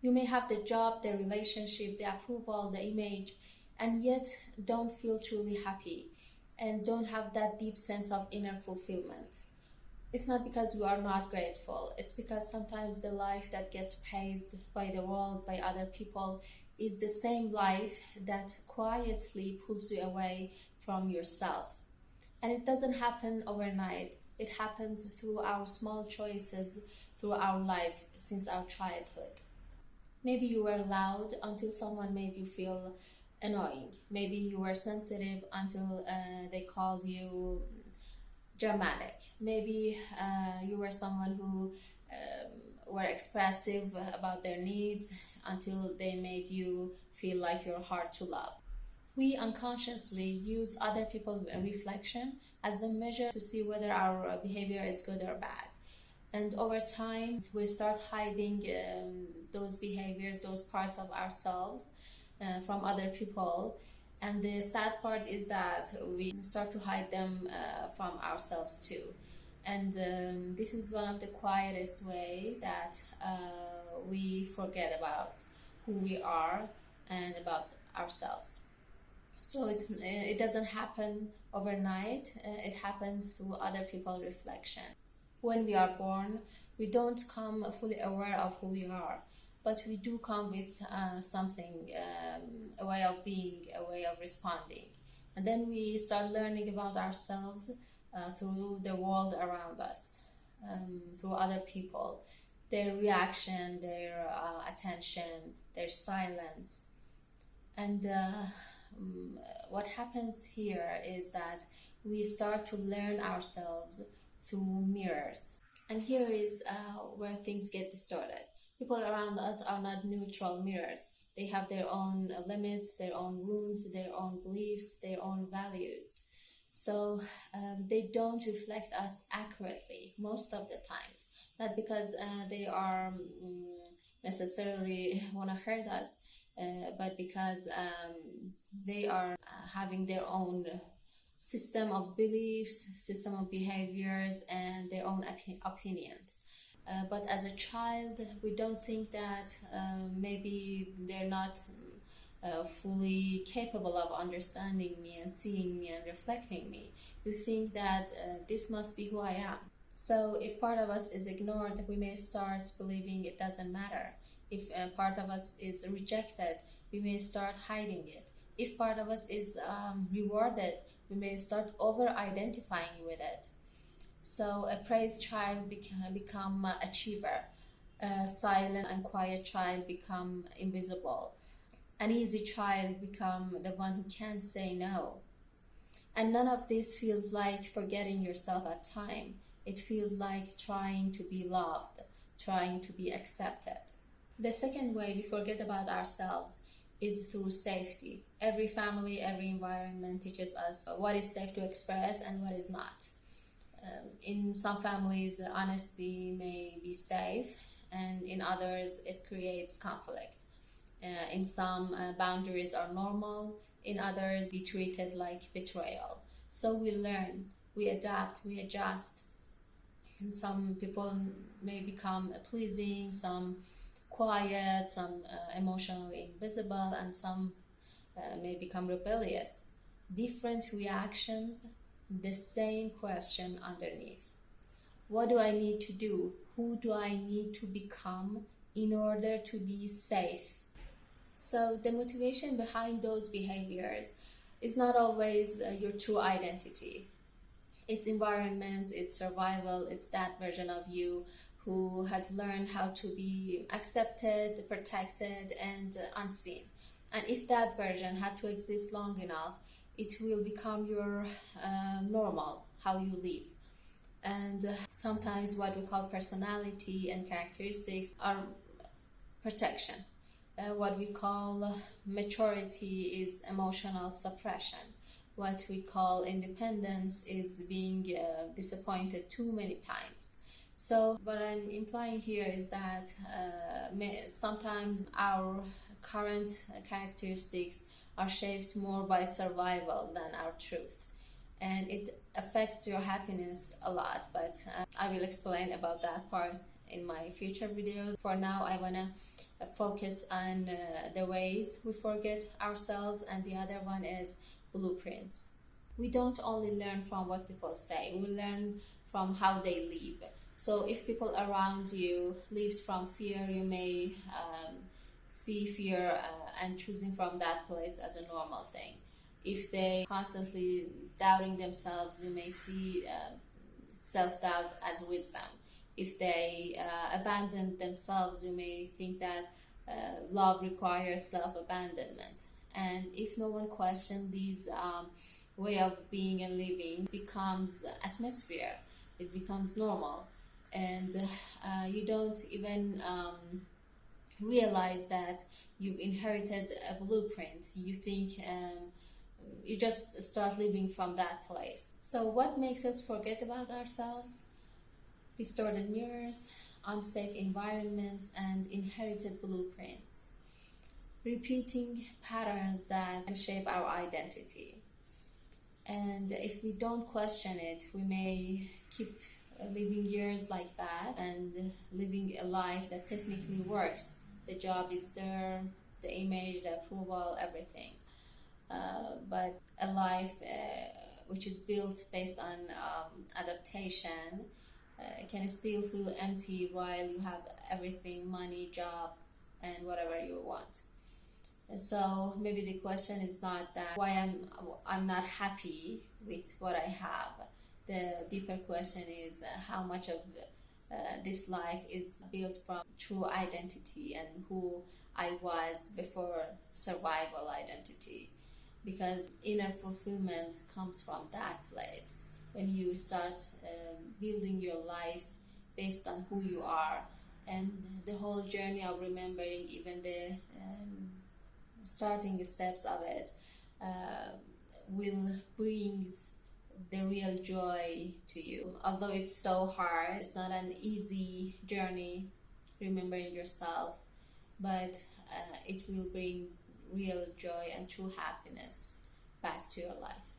You may have the job, the relationship, the approval, the image, and yet don't feel truly happy and don't have that deep sense of inner fulfillment. It's not because you are not grateful, it's because sometimes the life that gets praised by the world, by other people, is the same life that quietly pulls you away from yourself. And it doesn't happen overnight. It happens through our small choices through our life since our childhood. Maybe you were loud until someone made you feel annoying. Maybe you were sensitive until they called you dramatic. Maybe you were someone who were expressive about their needs until they made you feel like you're hard to love. We unconsciously use other people's reflection as the measure to see whether our behavior is good or bad. And over time, we start hiding those behaviors, those parts of ourselves from other people. And the sad part is that we start to hide them from ourselves too. And this is one of the quietest way that we forget about who we are and about ourselves. So it doesn't happen overnight. It happens through other people's reflection. When we are born, we don't come fully aware of who we are, but we do come with something, a way of being, a way of responding. And then we start learning about ourselves through the world around us, through other people, their reaction, their attention, their silence. And what happens here is that we start to learn ourselves through mirrors. And here is where things get distorted. People around us are not neutral mirrors. They have their own limits, their own wounds, their own beliefs, their own values. So they don't reflect us accurately most of the times. Not because they are necessarily want to hurt us, but because they are having their own system of beliefs, system of behaviors, and their own opinions. But as a child, we don't think that maybe they're not fully capable of understanding me and seeing me and reflecting me. You think that this must be who I am. So if part of us is ignored, we may start believing it doesn't matter. If part of us is rejected, we may start hiding it. If part of us is rewarded, we may start over-identifying with it. So a praised child become achiever. A silent and quiet child become invisible. An easy child become the one who can't say no. And none of this feels like forgetting yourself at time. It feels like trying to be loved, trying to be accepted. The second way we forget about ourselves is through safety. Every family, every environment teaches us what is safe to express and what is not. In some families, honesty may be safe, and in others, it creates conflict. In some, boundaries are normal, in others, be treated like betrayal. So we learn, we adapt, we adjust. And some people may become pleasing, some quiet, some emotionally invisible, and some may become rebellious. Different reactions, the same question underneath. What do I need to do? Who do I need to become in order to be safe? So the motivation behind those behaviors is not always your true identity. It's environment, it's survival, it's that version of you who has learned how to be accepted, protected, and unseen. And if that version had to exist long enough, it will become your normal, how you live. And sometimes what we call personality and characteristics are protection. What we call maturity is emotional suppression. What we call independence is being disappointed too many times. So what I'm implying here is that sometimes our current characteristics are shaped more by survival than our truth. And it affects your happiness a lot, but I will explain about that part in my future videos. For now, I want to focus on the ways we forget ourselves, and the other one is blueprints. We don't only learn from what people say, we learn from how they live. So if people around you lived from fear, you may see fear and choosing from that place as a normal thing. If they constantly doubting themselves, you may see self-doubt as wisdom. If they abandon themselves, you may think that love requires self-abandonment. And if no one questions these way of being and living, becomes atmosphere, it becomes normal, and you don't even realize that you've inherited a blueprint. You think you just start living from that place. So what makes us forget about ourselves? Distorted mirrors, unsafe environments, and inherited blueprints, repeating patterns that shape our identity. And if we don't question it, we may keep living years like that and living a life that technically works. The job is there, the image, the approval, everything. But a life which is built based on adaptation can still feel empty while you have everything: money, job, and whatever you want. So maybe the question is not that why I'm not happy with what I have. The deeper question is how much of this life is built from true identity and who I was before survival identity. Because inner fulfillment comes from that place. When you start building your life based on who you are, and the whole journey of remembering even the starting steps of it will bring the real joy to you. Although it's so hard, it's not an easy journey remembering yourself, but it will bring real joy and true happiness back to your life.